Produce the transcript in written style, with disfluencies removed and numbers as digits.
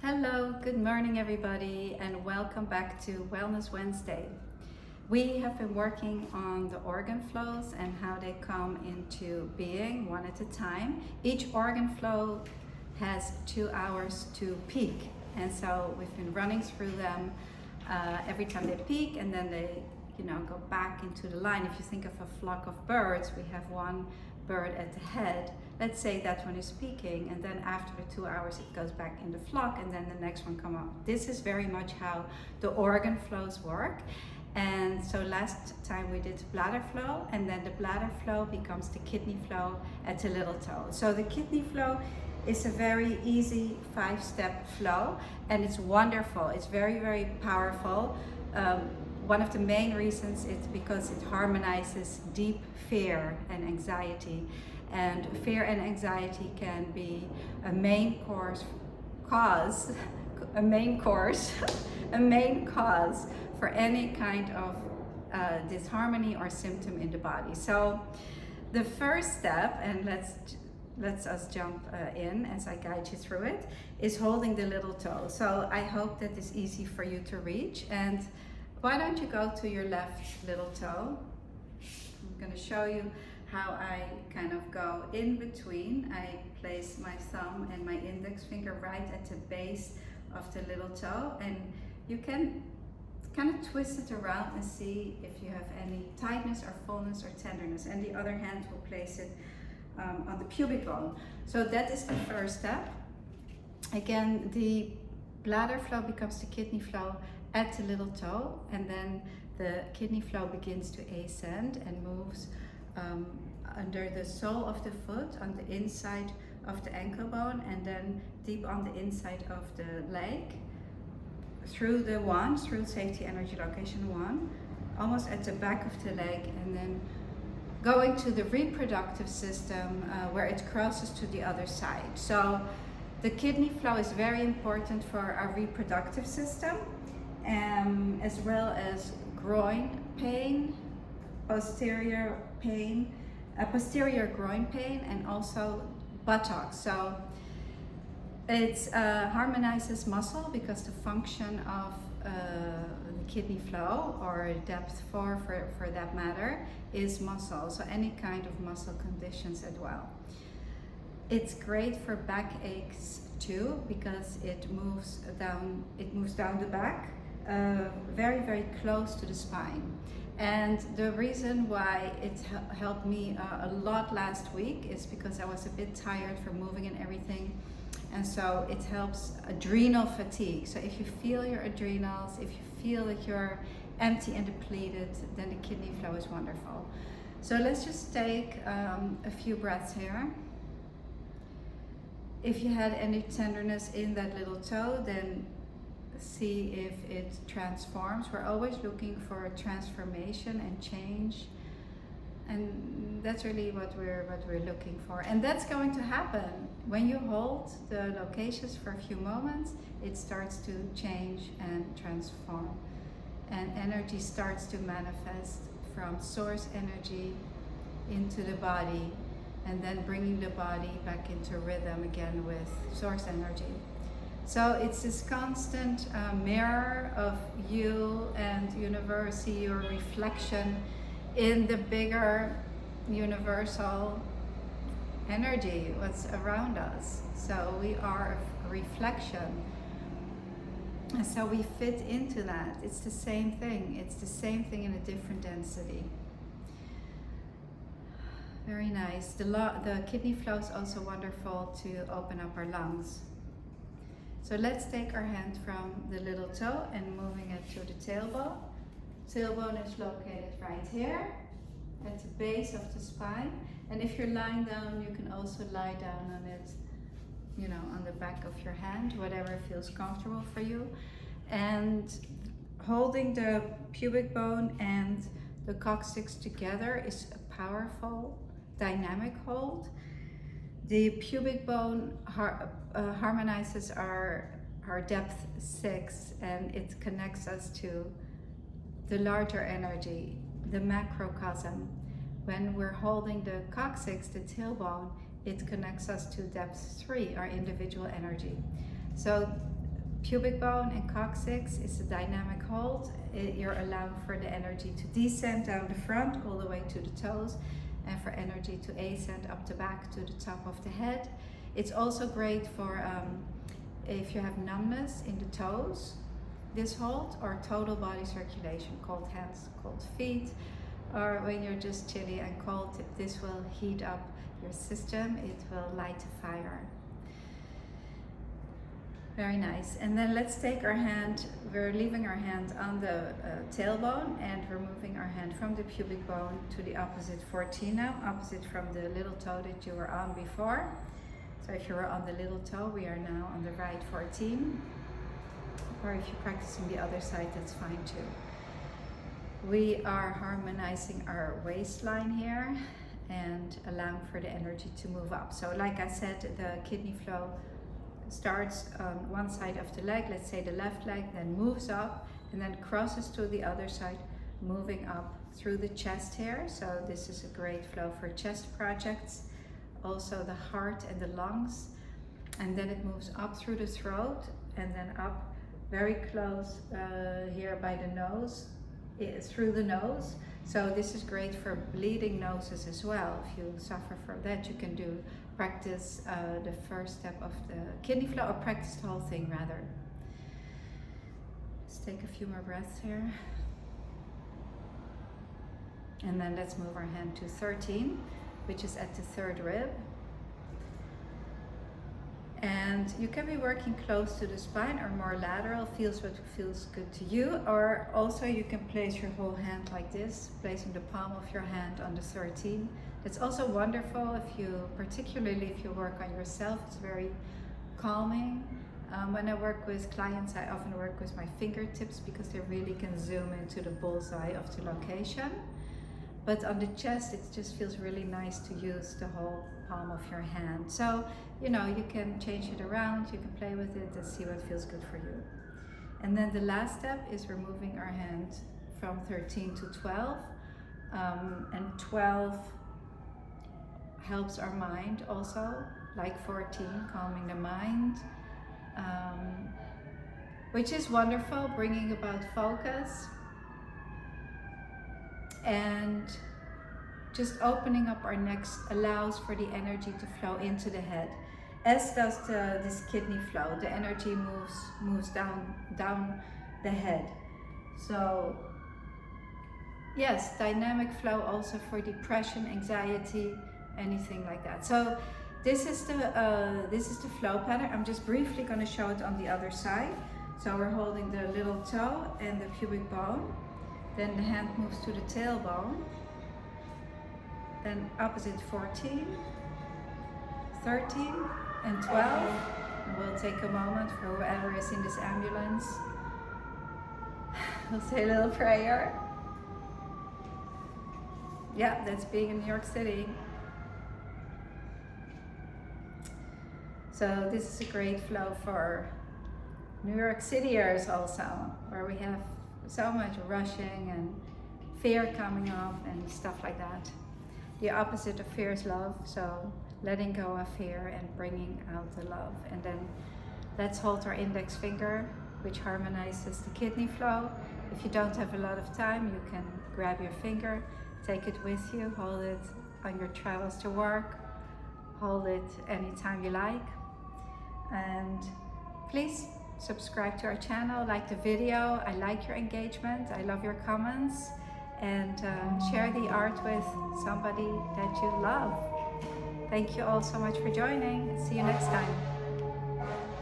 Hello, good morning everybody, and welcome back to Wellness Wednesday. We have been working on the organ flows and how they come into being one at a time. Each organ flow has 2 hours to peak, and so we've been running through them every time they peak, and then they go back into the line. If you think of a flock of birds, we have one bird at the head. Let's say that one is peaking, and then after the 2 hours it goes back in the flock, and then the next one come up. This is very much how the organ flows work. And so last time we did bladder flow, and then the bladder flow becomes the kidney flow at the little toe. So the kidney flow is a very easy 5-step flow, and it's wonderful. It's very, very powerful. One of the main reasons is because it harmonizes deep fear and anxiety. And fear and anxiety can be a main cause for any kind of disharmony or symptom in the body. So the first step, and let's us jump in as I guide you through it, is holding the little toe. So I hope that is easy for you to reach. And why don't you go to your left little toe? I'm going to show you how I kind of go in between. I place my thumb and my index finger right at the base of the little toe, and you can kind of twist it around and see if you have any tightness or fullness or tenderness, and the other hand will place it on the pubic bone. So that is the first step. Again, the bladder flow becomes the kidney flow at the little toe, and then the kidney flow begins to ascend and moves under the sole of the foot, on the inside of the ankle bone, and then deep on the inside of the leg, through safety energy location 1, almost at the back of the leg, and then going to the reproductive system where it crosses to the other side. So the kidney flow is very important for our reproductive system, as well as groin pain, posterior groin pain, and also buttocks. So it harmonizes muscle, because the function of the kidney flow, or depth 4 for that matter, is muscle. So any kind of muscle conditions as well. It's great for backaches too, because it moves down the back, very, very close to the spine. And the reason why it helped me a lot last week is because I was a bit tired from moving and everything. And so it helps adrenal fatigue. So if you feel your adrenals, if you feel that you're empty and depleted, then the kidney flow is wonderful. So let's just take a few breaths here. If you had any tenderness in that little toe, then see if it transforms. We're always looking for transformation and change, and that's really what we're looking for. And that's going to happen when you hold the locations for a few moments. It starts to change and transform, and energy starts to manifest from source energy into the body, and then bringing the body back into rhythm again with source energy. So it's this constant mirror of you and universe, see your reflection in the bigger universal energy, what's around us. So we are a reflection, and so we fit into that. It's the same thing. It's the same thing in a different density. Very nice. The kidney flow is also wonderful to open up our lungs. So let's take our hand from the little toe and moving it to the tailbone. Tailbone is located right here at the base of the spine. And if you're lying down, you can also lie down on it, on the back of your hand, whatever feels comfortable for you. And holding the pubic bone and the coccyx together is a powerful, dynamic hold. The pubic bone harmonizes our depth 6, and it connects us to the larger energy, the macrocosm. When we're holding the coccyx, the tailbone, it connects us to depth 3, our individual energy. So pubic bone and coccyx is a dynamic hold. You're allowing for the energy to descend down the front all the way to the toes, and for energy to ascend up the back to the top of the head. It's also great for if you have numbness in the toes, this hold, or total body circulation, cold hands, cold feet, or when you're just chilly and cold, this will heat up your system, it will light a fire. Very nice. And then let's take our hand, we're leaving our hand on the tailbone, and we're moving our hand from the pubic bone to the opposite 14 now, opposite from the little toe that you were on before. So if you were on the little toe, we are now on the right 14. Or if you're practicing the other side, that's fine too. We are harmonizing our waistline here and allowing for the energy to move up. So like I said, the kidney flow starts on one side of the leg, let's say the left leg, then moves up and then crosses to the other side, moving up through the chest here. So this is a great flow for chest projects, also the heart and the lungs. And then it moves up through the throat and then up very close here by the nose, through the nose. So this is great for bleeding noses as well. If you suffer from that, you can practice the first step of the kidney flow, or practice the whole thing rather. Let's take a few more breaths here. And then let's move our hand to 13, which is at the third rib. And you can be working close to the spine or more lateral, feels what feels good to you. Or also you can place your whole hand like this, placing the palm of your hand on the 13. It's also wonderful if you, particularly if you work on yourself, it's very calming. When I work with clients, I often work with my fingertips because they really can zoom into the bullseye of the location. But on the chest, it just feels really nice to use the whole palm of your hand. So, you know, you can change it around, you can play with it and see what feels good for you. And then the last step is removing our hand from 13 to 12. And 12 helps our mind also, like 14, calming the mind, which is wonderful, bringing about focus. And just opening up our necks allows for the energy to flow into the head, as does this kidney flow. The energy moves down the head. So yes, dynamic flow also for depression, anxiety, anything like that. So this is the flow pattern. I'm just briefly going to show it on the other side. So we're holding the little toe and the pubic bone. Then the hand moves to the tailbone, then opposite 14, 13 and 12. And we'll take a moment for whoever is in this ambulance. We'll say a little prayer. Yeah, that's being in New York City. So this is a great flow for New York Cityers also, where we have so much rushing and fear coming up and stuff like that. The opposite of fear is love, so letting go of fear and bringing out the love. And then let's hold our index finger, which harmonizes the kidney flow. If you don't have a lot of time, you can grab your finger, take it with you, hold it on your travels to work, hold it anytime you like. And please subscribe to our channel, like the video. I like your engagement, I love your comments, and share the art with somebody that you love. Thank you all so much for joining. See you next time.